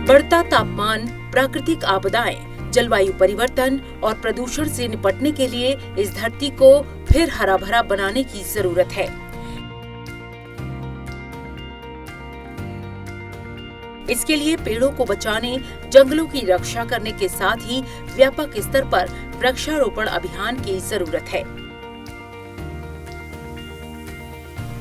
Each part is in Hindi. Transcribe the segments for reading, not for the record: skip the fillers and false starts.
बढ़ता तापमान, प्राकृतिक आपदाएं, जलवायु परिवर्तन और प्रदूषण से निपटने के लिए इस धरती को फिर हरा भरा बनाने की जरूरत है। इसके लिए पेड़ों को बचाने, जंगलों की रक्षा करने के साथ ही व्यापक स्तर पर वृक्षारोपण अभियान की जरूरत है।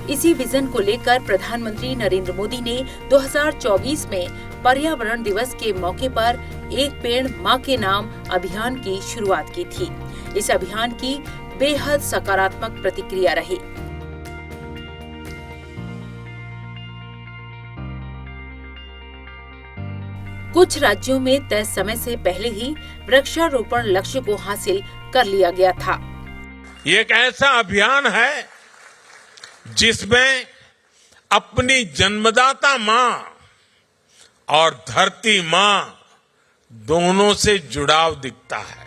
इसी विजन को लेकर प्रधानमंत्री नरेंद्र मोदी ने 2024 में पर्यावरण दिवस के मौके पर एक पेड़ मां के नाम अभियान की शुरुआत की थी। इस अभियान की बेहद सकारात्मक प्रतिक्रिया रही। कुछ राज्यों में तय समय से पहले ही वृक्षारोपण लक्ष्य को हासिल कर लिया गया था। ये एक ऐसा अभियान है जिसमें अपनी जन्मदाता मां और धरती मां दोनों से जुड़ाव दिखता है।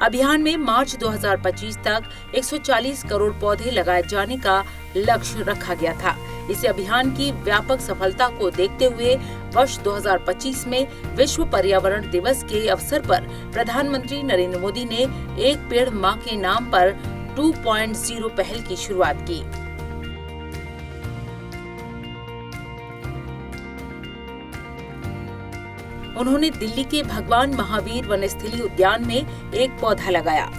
अभियान में मार्च 2025 तक 140 करोड़ पौधे लगाए जाने का लक्ष्य रखा गया था। इस अभियान की व्यापक सफलता को देखते हुए वर्ष 2025 में विश्व पर्यावरण दिवस के अवसर पर प्रधानमंत्री नरेंद्र मोदी ने एक पेड़ मां के नाम पर 2.0 पहल की शुरुआत की। उन्होंने दिल्ली के भगवान महावीर वनस्थली उद्यान में एक पौधा लगाया।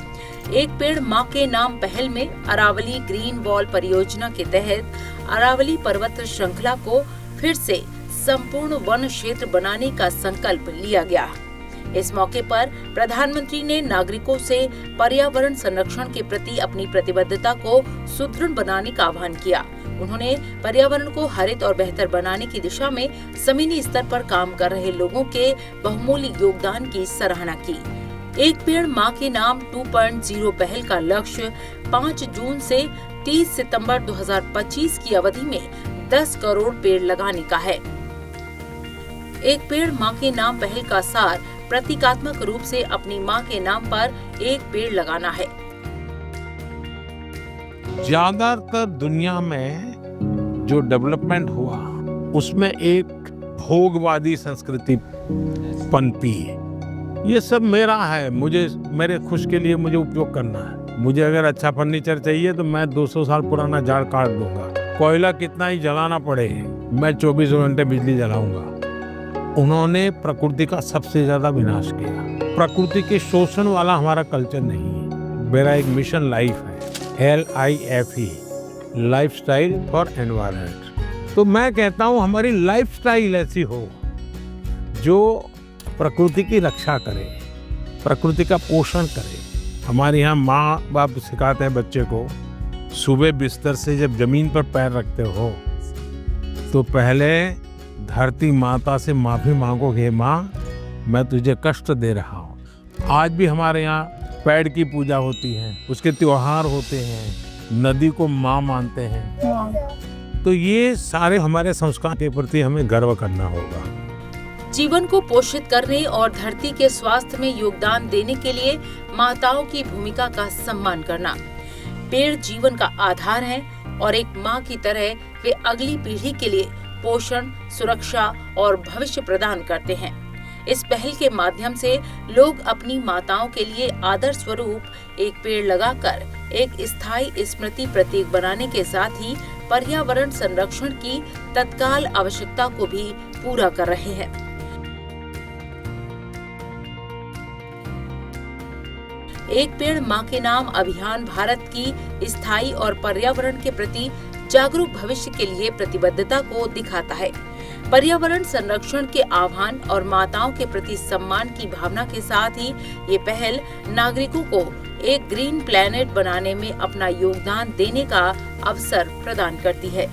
एक पेड़ मां के नाम पहल में अरावली ग्रीन वॉल परियोजना के तहत अरावली पर्वत श्रृंखला को फिर से संपूर्ण वन क्षेत्र बनाने का संकल्प लिया गया। इस मौके पर प्रधानमंत्री ने नागरिकों से पर्यावरण संरक्षण के प्रति अपनी प्रतिबद्धता को सुदृढ़ बनाने का आह्वान किया। उन्होंने पर्यावरण को हरित और बेहतर बनाने की दिशा में जमीनी स्तर पर काम कर रहे लोगों के बहुमूल्य योगदान की सराहना की। एक पेड़ मां के नाम 2.0 पहल का लक्ष्य 5 जून से 30 सितंबर 2025 की अवधि में 10 करोड़ पेड़ लगाने का है। एक पेड़ मां के नाम पहल का सार प्रतीकात्मक रूप से अपनी मां के नाम पर एक पेड़ लगाना है। ज्यादातर दुनिया में जो डेवलपमेंट हुआ उसमें एक भोगवादी संस्कृति पनपी है। ये सब मेरा है, मुझे मेरे खुश के लिए मुझे उपयोग करना है। मुझे अगर अच्छा फर्नीचर चाहिए तो मैं 200 साल पुराना झाड़ काट दूंगा। कोयला कितना ही जलाना पड़े मैं 24 घंटे बिजली जलाऊंगा। उन्होंने प्रकृति का सबसे ज्यादा विनाश किया। प्रकृति के शोषण वाला हमारा कल्चर नहीं है। मेरा एक मिशन लाइफ है, LIFE, लाइफस्टाइल फॉर एनवायरनमेंट। तो मैं कहता हूँ हमारी लाइफस्टाइल ऐसी हो जो प्रकृति की रक्षा करे, प्रकृति का पोषण करे। हमारे यहाँ माँ बाप सिखाते हैं बच्चे को, सुबह बिस्तर से जब जमीन पर पैर रखते हो तो पहले धरती माता से माफी मांगोगे, माँ मैं तुझे कष्ट दे रहा हूँ। आज भी हमारे यहाँ पेड़ की पूजा होती है, उसके त्योहार होते हैं, नदी को माँ मानते हैं। तो ये सारे हमारे संस्कार के प्रति हमें गर्व करना होगा। जीवन को पोषित करने और धरती के स्वास्थ्य में योगदान देने के लिए माताओं की भूमिका का सम्मान करना। पेड़ जीवन का आधार हैं और एक माँ की तरह वे अगली पीढ़ी के लिए पोषण, सुरक्षा और भविष्य प्रदान करते हैं। इस पहल के माध्यम से लोग अपनी माताओं के लिए आदर स्वरूप एक पेड़ लगाकर एक स्थायी स्मृति प्रतीक बनाने के साथ ही पर्यावरण संरक्षण की तत्काल आवश्यकता को भी पूरा कर रहे हैं। एक पेड़ मां के नाम अभियान भारत की स्थायी और पर्यावरण के प्रति जागरूक भविष्य के लिए प्रतिबद्धता को दिखाता है। पर्यावरण संरक्षण के आह्वान और माताओं के प्रति सम्मान की भावना के साथ ही ये पहल नागरिकों को एक ग्रीन प्लेनेट बनाने में अपना योगदान देने का अवसर प्रदान करती है।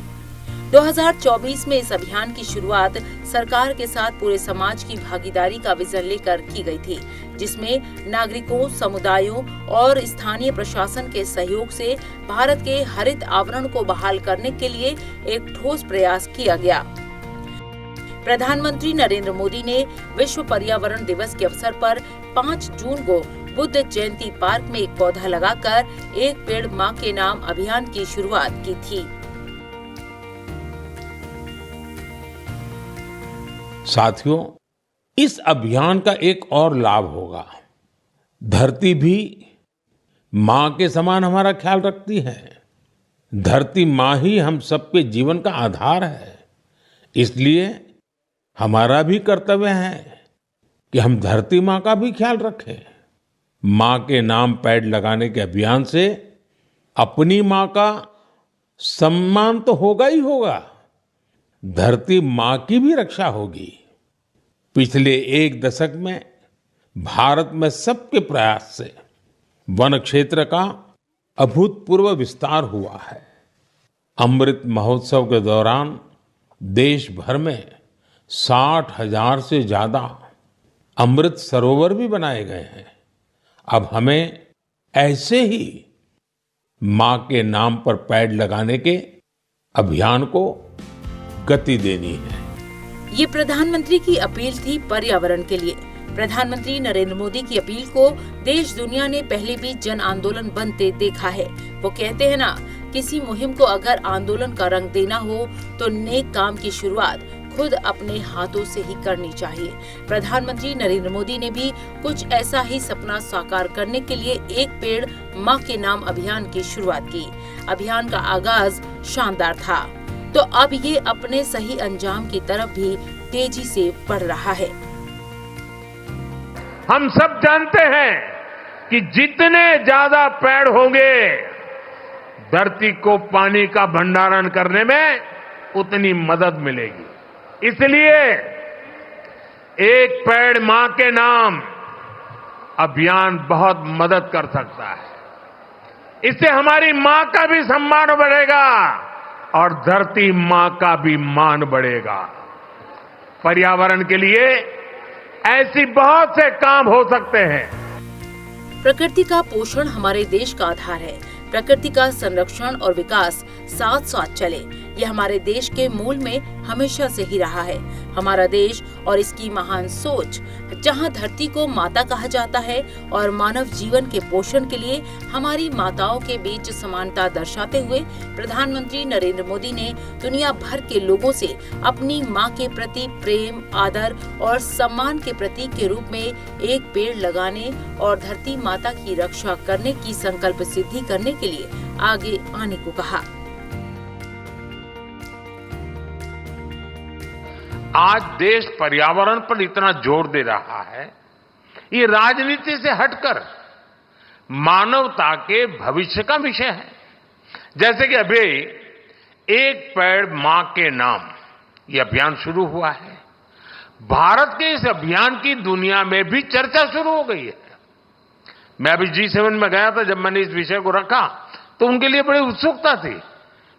2024 में इस अभियान की शुरुआत सरकार के साथ पूरे समाज की भागीदारी का विजन लेकर की गई थी, जिसमें नागरिकों, समुदायों और स्थानीय प्रशासन के सहयोग से भारत के हरित आवरण को बहाल करने के लिए एक ठोस प्रयास किया गया। प्रधानमंत्री नरेंद्र मोदी ने विश्व पर्यावरण दिवस के अवसर पर 5 जून को बुद्ध जयंती पार्क में एक पौधा लगाकर एक पेड़ मां के नाम अभियान की शुरुआत की थी। साथियों, इस अभियान का एक और लाभ होगा। धरती भी माँ के समान हमारा ख्याल रखती है। धरती माँ ही हम सबके जीवन का आधार है। इसलिए हमारा भी कर्तव्य है कि हम धरती माँ का भी ख्याल रखें। माँ के नाम पेड़ लगाने के अभियान से अपनी माँ का सम्मान तो होगा ही होगा, धरती माँ की भी रक्षा होगी। पिछले एक दशक में भारत में सबके प्रयास से वन क्षेत्र का अभूतपूर्व विस्तार हुआ है। अमृत महोत्सव के दौरान देश भर में 60,000 से ज्यादा अमृत सरोवर भी बनाए गए हैं। अब हमें ऐसे ही माँ के नाम पर पेड़ लगाने के अभियान को गति देनी है। ये प्रधानमंत्री की अपील थी पर्यावरण के लिए। प्रधानमंत्री नरेंद्र मोदी की अपील को देश दुनिया ने पहले भी जन आंदोलन बनते देखा है। वो कहते हैं ना, किसी मुहिम को अगर आंदोलन का रंग देना हो तो नेक काम की शुरुआत खुद अपने हाथों से ही करनी चाहिए। प्रधानमंत्री नरेंद्र मोदी ने भी कुछ ऐसा ही सपना साकार करने के लिए एक पेड़ माँ के नाम अभियान की शुरुआत की। अभियान का आगाज शानदार था, तो अब ये अपने सही अंजाम की तरफ भी तेजी से बढ़ रहा है। हम सब जानते हैं कि जितने ज्यादा पेड़ होंगे, धरती को पानी का भंडारण करने में उतनी मदद मिलेगी। इसलिए एक पेड़ माँ के नाम अभियान बहुत मदद कर सकता है। इससे हमारी माँ का भी सम्मान बढ़ेगा और धरती माँ का भी मान बढ़ेगा। पर्यावरण के लिए ऐसी बहुत से काम हो सकते हैं। प्रकृति का पोषण हमारे देश का आधार है। प्रकृति का संरक्षण और विकास साथ साथ चले, ये हमारे देश के मूल में हमेशा से ही रहा है। हमारा देश और इसकी महान सोच, जहां धरती को माता कहा जाता है और मानव जीवन के पोषण के लिए हमारी माताओं के बीच समानता दर्शाते हुए प्रधानमंत्री नरेंद्र मोदी ने दुनिया भर के लोगों से अपनी माँ के प्रति प्रेम, आदर और सम्मान के प्रतीक के रूप में एक पेड़ लगाने और धरती माता की रक्षा करने की संकल्प सिद्धि करने के लिए आगे आने को कहा। आज देश पर्यावरण पर इतना जोर दे रहा है, ये राजनीति से हटकर मानवता के भविष्य का विषय है। जैसे कि अभी एक पेड़ मां के नाम ये अभियान शुरू हुआ है। भारत के इस अभियान की दुनिया में भी चर्चा शुरू हो गई है। मैं अभी G7 में गया था, जब मैंने इस विषय को रखा तो उनके लिए बड़ी उत्सुकता थी,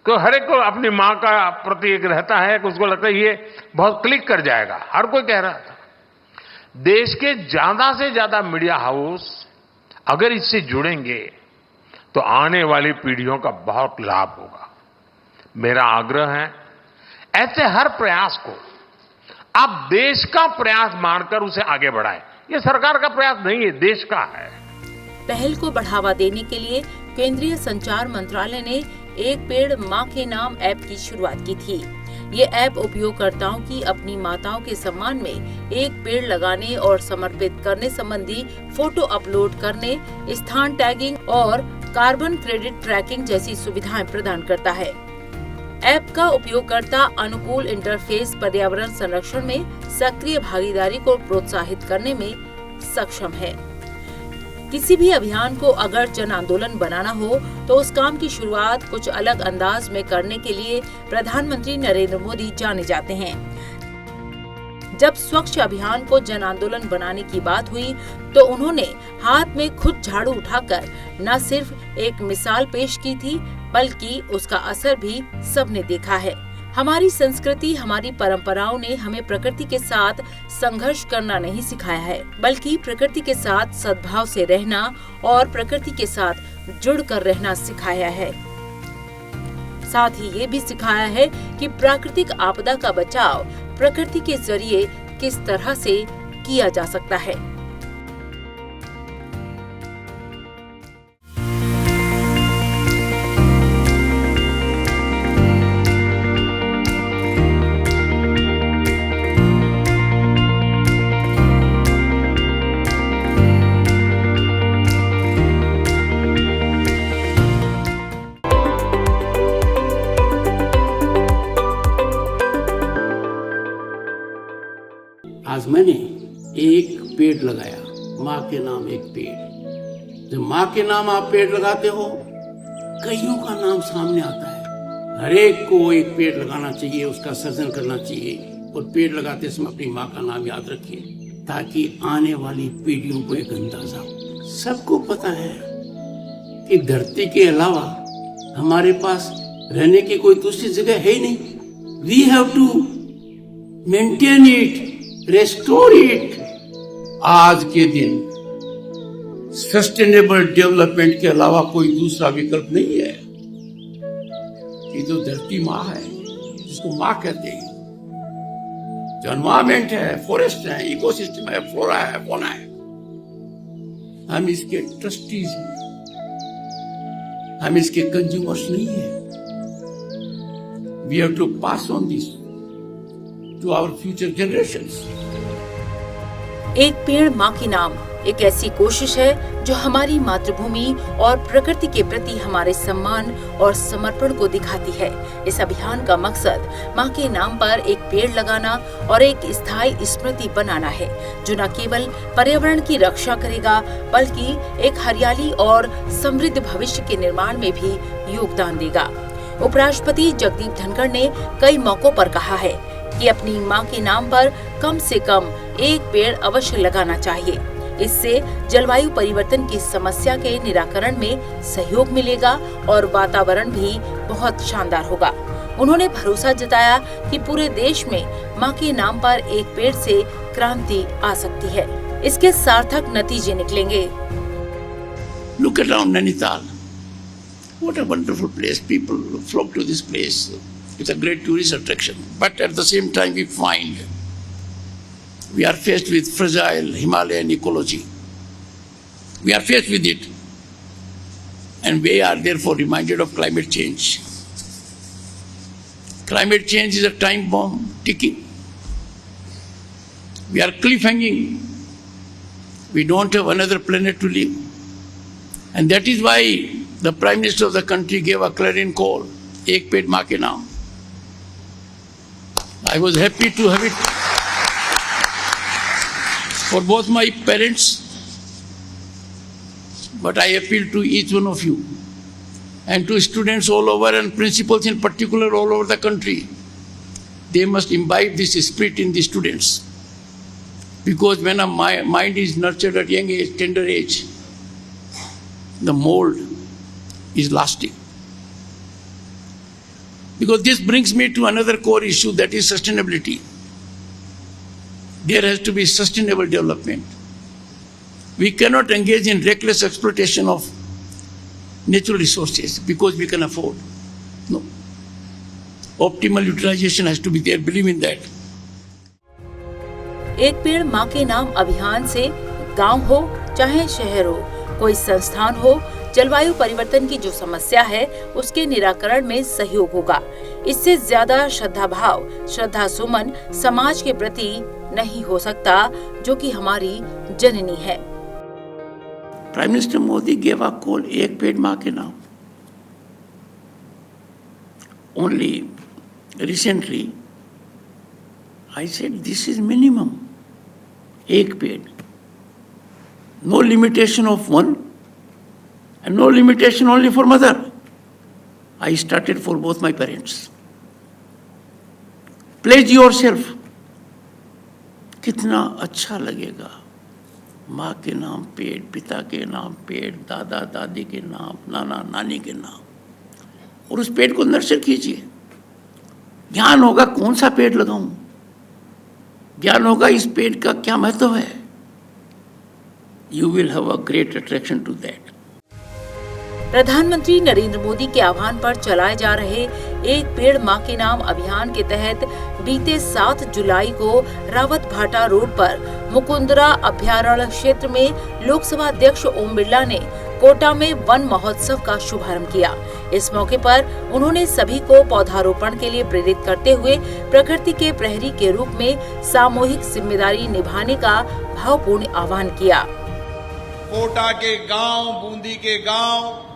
तो हर एक को अपनी माँ का प्रति एक रहता है कि उसको लगता है ये बहुत क्लिक कर जाएगा। हर कोई कह रहा था। देश के ज्यादा से ज्यादा मीडिया हाउस अगर इससे जुड़ेंगे तो आने वाली पीढ़ियों का बहुत लाभ होगा। मेरा आग्रह है, ऐसे हर प्रयास को आप देश का प्रयास मानकर उसे आगे बढ़ाएं। ये सरकार का प्रयास नहीं है, देश का है। पहल को बढ़ावा देने के लिए केंद्रीय संचार मंत्रालय ने एक पेड़ माँ के नाम ऐप की शुरुआत की थी। ये ऐप उपयोगकर्ताओं की अपनी माताओं के सम्मान में एक पेड़ लगाने और समर्पित करने संबंधी फोटो अपलोड करने, स्थान टैगिंग और कार्बन क्रेडिट ट्रैकिंग जैसी सुविधाएं प्रदान करता है। ऐप का उपयोगकर्ता अनुकूल इंटरफेस पर्यावरण संरक्षण में सक्रिय भागीदारी को प्रोत्साहित करने में सक्षम है। किसी भी अभियान को अगर जन आंदोलन बनाना हो तो उस काम की शुरुआत कुछ अलग अंदाज में करने के लिए प्रधानमंत्री नरेंद्र मोदी जाने जाते हैं। जब स्वच्छ अभियान को जन आंदोलन बनाने की बात हुई तो उन्होंने हाथ में खुद झाड़ू उठाकर न सिर्फ एक मिसाल पेश की थी, बल्कि उसका असर भी सबने देखा है। हमारी संस्कृति, हमारी परंपराओं ने हमें प्रकृति के साथ संघर्ष करना नहीं सिखाया है, बल्कि प्रकृति के साथ सद्भाव से रहना और प्रकृति के साथ जुड़कर रहना सिखाया है। साथ ही ये भी सिखाया है कि प्राकृतिक आपदा का बचाव प्रकृति के जरिए किस तरह से किया जा सकता है। आज मैंने एक पेड़ लगाया, माँ के नाम एक पेड़। जब माँ के नाम आप पेड़ लगाते हो, कईयों का नाम सामने आता है। हर एक को एक पेड़ लगाना चाहिए, उसका सर्जन करना चाहिए, और पेड़ लगाते समय अपनी माँ का नाम याद रखिए, ताकि आने वाली पीढ़ियों को एक अंदाजा हो। सबको पता है कि धरती के अलावा हमारे पास रहने की कोई दूसरी जगह है ही नहीं। We have to maintain it, restore it. आज के दिन सस्टेनेबल डेवलपमेंट के अलावा कोई दूसरा विकल्प नहीं है। ये जो धरती माँ है, जिसको माँ कहते हैं, जो एनवायरमेंट है, फॉरेस्ट है, इकोसिस्टम है, फ्लोरा है, फौना है, हम इसके ट्रस्टीज हैं, हम इसके कंज्यूमर्स नहीं है। We have to pass on this to our future generations. एक पेड़ माँ के नाम एक ऐसी कोशिश है जो हमारी मातृभूमि और प्रकृति के प्रति हमारे सम्मान और समर्पण को दिखाती है। इस अभियान का मकसद माँ के नाम पर एक पेड़ लगाना और एक स्थायी स्मृति बनाना है, जो न केवल पर्यावरण की रक्षा करेगा, बल्कि एक हरियाली और समृद्ध भविष्य के निर्माण में भी योगदान देगा। उपराष्ट्रपति जगदीप धनखड़ ने कई मौकों पर कहा है कि अपनी माँ के नाम पर कम से कम एक पेड़ अवश्य लगाना चाहिए। इससे जलवायु परिवर्तन की समस्या के निराकरण में सहयोग मिलेगा और वातावरण भी बहुत शानदार होगा। उन्होंने भरोसा जताया कि पूरे देश में माँ के नाम पर एक पेड़ से क्रांति आ सकती है। इसके सार्थक नतीजे निकलेंगे। Look around Nainital. What a wonderful place. People flock to this place. It's a great tourist attraction. But at the same time, we find we are faced with fragile Himalayan ecology. We are faced with it. And we are therefore reminded of climate change. Climate change is a time bomb ticking. We are cliffhanging. We don't have another planet to live. And that is why the Prime Minister of the country gave a clarion call, Ek Ped Maa Ke Naam. I was happy to have it for both my parents, but I appeal to each one of you and to students all over and principals in particular all over the country. They must imbibe this spirit in the students, because when a mind is nurtured at young age, tender age, the mold is lasting. Because this brings me to another core issue, that is sustainability. There has to be sustainable development. We cannot engage in reckless exploitation of natural resources because we can afford. No. Optimal utilization has to be there. Believe in that. एक पेड़ माँ के नाम अभियान से गांव हो चाहे शहर हो, कोई संस्थान हो, जलवायु परिवर्तन की जो समस्या है उसके निराकरण में सहयोग होगा। इससे ज्यादा श्रद्धा भाव, श्रद्धा सुमन समाज के प्रति नहीं हो सकता, जो कि हमारी जननी है। Prime Minister Modi gave a call, Ek Ped Maa Ke Naam. Only recently, I said this is minimum. Ek ped. No limitation of one, and no limitation only for mother. I started for both my parents. Pledge yourself. कितना अच्छा लगेगा, माँ के नाम पेड़, पिता के नाम पेड़, दादा दादी के नाम, नाना नानी के नाम, और उस पेड़ को नर्चर कीजिए। ज्ञान होगा कौन सा पेड़ लगाऊं, ज्ञान होगा इस पेड़ का क्या महत्व है। You will have a great attraction to that. प्रधानमंत्री नरेंद्र मोदी के आह्वान पर चलाए जा रहे एक पेड़ माँ के नाम अभियान के तहत बीते 7 जुलाई को रावत भाटा रोड पर मुकुंदरा अभयारण्य क्षेत्र में लोकसभा अध्यक्ष ओम बिरला ने कोटा में वन महोत्सव का शुभारंभ किया। इस मौके पर उन्होंने सभी को पौधारोपण के लिए प्रेरित करते हुए प्रकृति के प्रहरी के रूप में सामूहिक जिम्मेदारी निभाने का भावपूर्ण आह्वान किया। कोटा के गांव, बूंदी के गांव,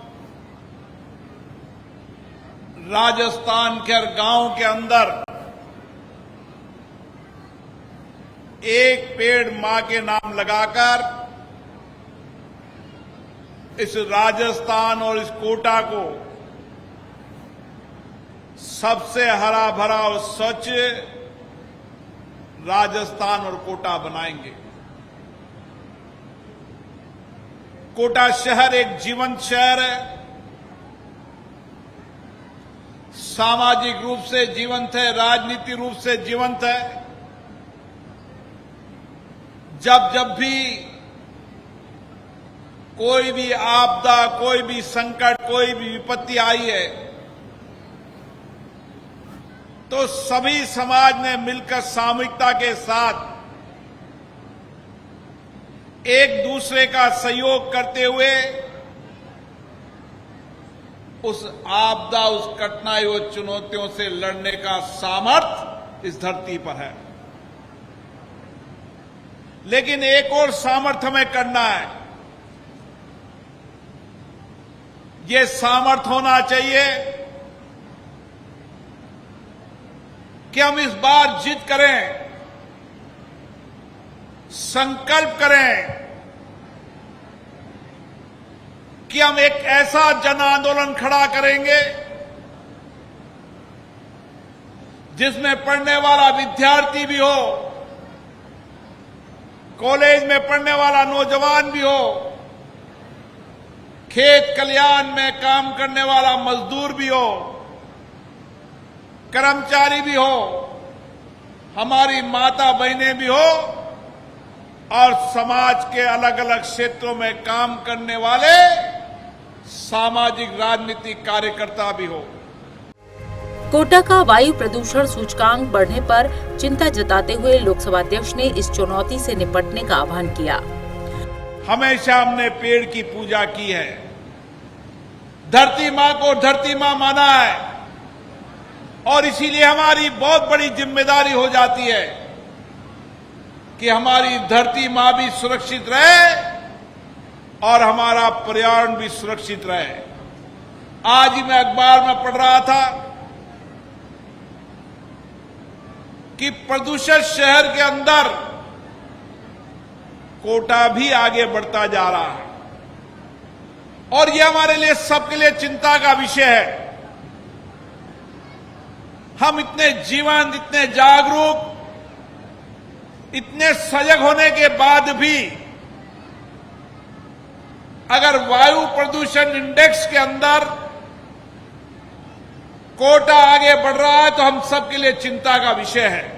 राजस्थान के हर गांव के अंदर एक पेड़ मां के नाम लगाकर इस राजस्थान और इस कोटा को सबसे हरा भरा और स्वच्छ राजस्थान और कोटा बनाएंगे। कोटा शहर एक जीवंत शहर है, सामाजिक रूप से जीवंत है, राजनीतिक रूप से जीवंत है। जब भी कोई भी आपदा, कोई भी संकट, कोई भी विपत्ति आई है तो सभी समाज ने मिलकर सामूहिकता के साथ एक दूसरे का सहयोग करते हुए उस आपदा, उस कठिनाई और चुनौतियों से लड़ने का सामर्थ्य इस धरती पर है। लेकिन एक और सामर्थ्य हमें करना है। ये सामर्थ्य होना चाहिए कि हम इस बार जिद करें, संकल्प करें कि हम एक ऐसा जन आंदोलन खड़ा करेंगे जिसमें पढ़ने वाला विद्यार्थी भी हो, कॉलेज में पढ़ने वाला नौजवान भी हो, खेत खलिहान में काम करने वाला मजदूर भी हो, कर्मचारी भी हो, हमारी माता बहनें भी हो और समाज के अलग अलग क्षेत्रों में काम करने वाले सामाजिक राजनीतिक कार्यकर्ता भी हो। कोटा का वायु प्रदूषण सूचकांक बढ़ने पर चिंता जताते हुए लोकसभा अध्यक्ष ने इस चुनौती से निपटने का आह्वान किया। हमेशा हमने पेड़ की पूजा की है, धरती मां को धरती मां माना है और इसीलिए हमारी बहुत बड़ी जिम्मेदारी हो जाती है कि हमारी धरती मां भी सुरक्षित रहे और हमारा पर्यावरण भी सुरक्षित रहे। आज ही मैं अखबार में पढ़ रहा था कि प्रदूषित शहर के अंदर कोटा भी आगे बढ़ता जा रहा है और यह हमारे लिए, सबके लिए चिंता का विषय है। हम इतने जीवंत, इतने जागरूक, इतने सजग होने के बाद भी अगर वायु प्रदूषण इंडेक्स के अंदर कोटा आगे बढ़ रहा है तो हम सबके लिए चिंता का विषय है।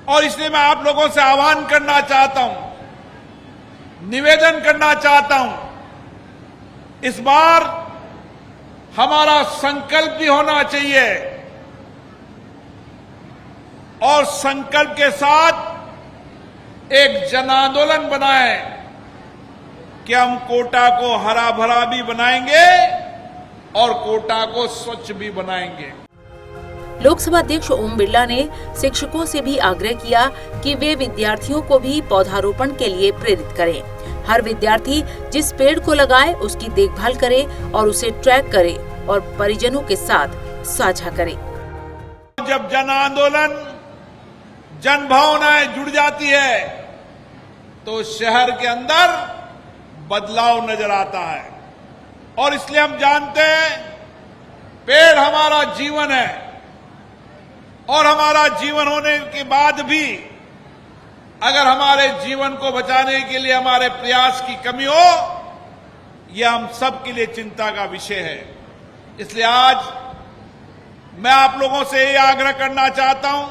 और इसलिए मैं आप लोगों से आह्वान करना चाहता हूं, निवेदन करना चाहता हूं, इस बार हमारा संकल्प भी होना चाहिए और संकल्प के साथ एक जन आंदोलन बनाएं कि हम कोटा को हरा भरा भी बनाएंगे और कोटा को स्वच्छ भी बनाएंगे। लोकसभा अध्यक्ष ओम बिरला ने शिक्षकों से भी आग्रह किया कि वे विद्यार्थियों को भी पौधारोपण के लिए प्रेरित करें। हर विद्यार्थी जिस पेड़ को लगाए उसकी देखभाल करे और उसे ट्रैक करे और परिजनों के साथ साझा करे। जब जन आंदोलन, जन भावनाएं जुड़ जाती है तो शहर के अंदर बदलाव नजर आता है और इसलिए हम जानते हैं पेड़ हमारा जीवन है और हमारा जीवन होने के बाद भी अगर हमारे जीवन को बचाने के लिए हमारे प्रयास की कमी हो, यह हम सब के लिए चिंता का विषय है। इसलिए आज मैं आप लोगों से ये आग्रह करना चाहता हूं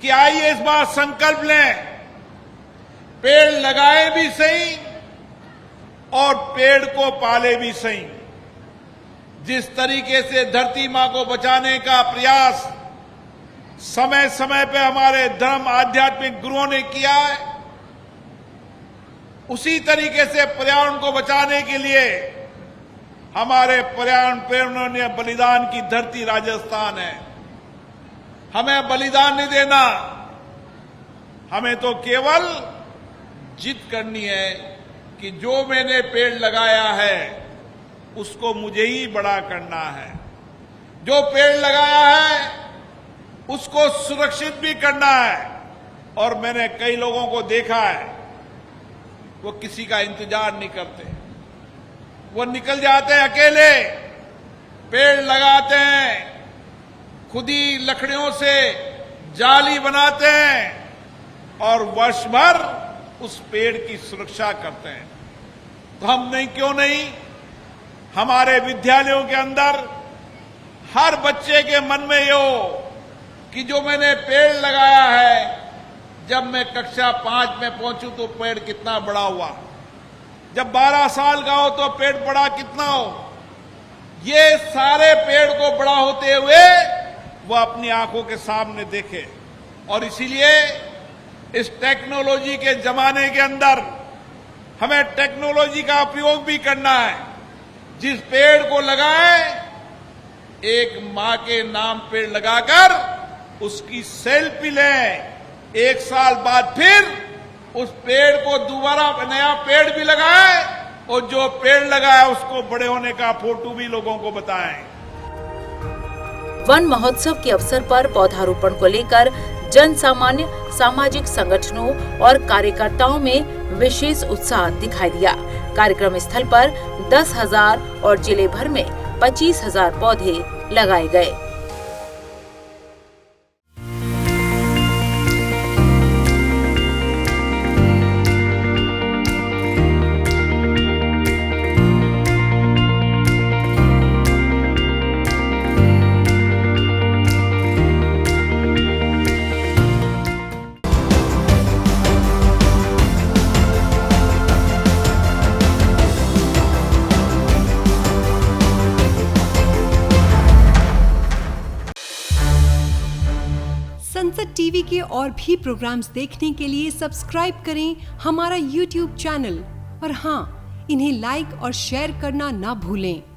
कि आइए इस बार संकल्प लें, पेड़ लगाए भी सही और पेड़ को पाले भी सही। जिस तरीके से धरती मां को बचाने का प्रयास समय समय पे हमारे धर्म आध्यात्मिक गुरुओं ने किया है, उसी तरीके से पर्यावरण को बचाने के लिए हमारे पर्यावरण प्रेमियों ने बलिदान की धरती राजस्थान है। हमें बलिदान नहीं देना, हमें तो केवल जिद करनी है कि जो मैंने पेड़ लगाया है उसको मुझे ही बड़ा करना है। जो पेड़ लगाया है उसको सुरक्षित भी करना है। और मैंने कई लोगों को देखा है, वो किसी का इंतजार नहीं करते, वो निकल जाते हैं अकेले, पेड़ लगाते हैं, खुद ही लकड़ियों से जाली बनाते हैं और वर्ष भर उस पेड़ की सुरक्षा करते हैं। तो हम नहीं, क्यों नहीं, हमारे विद्यालयों के अंदर हर बच्चे के मन में ये हो कि जो मैंने पेड़ लगाया है, जब मैं कक्षा 5 में पहुंचूं तो पेड़ कितना बड़ा हुआ, जब 12 साल का हो तो पेड़ बड़ा कितना हो। ये सारे पेड़ को बड़ा होते हुए वो अपनी आंखों के सामने देखे। और इसीलिए इस टेक्नोलॉजी के जमाने के अंदर हमें टेक्नोलॉजी का उपयोग भी करना है। जिस पेड़ को लगाए, एक मां के नाम पेड़ लगाकर उसकी सेल्फी लें, 1 साल बाद फिर उस पेड़ को दोबारा नया पेड़ भी लगाए और जो पेड़ लगाया उसको बड़े होने का फोटो भी लोगों को बताएं। वन महोत्सव के अवसर पर पौधारोपण को लेकर जन सामान्य, सामाजिक संगठनों और कार्यकर्ताओं में विशेष उत्साह दिखाई दिया। कार्यक्रम स्थल पर 10,000 और जिले भर में 25,000 पौधे लगाए गए। संसद टीवी के और भी प्रोग्राम्स देखने के लिए सब्सक्राइब करें हमारा YouTube चैनल और हाँ, इन्हें लाइक और शेयर करना ना भूलें।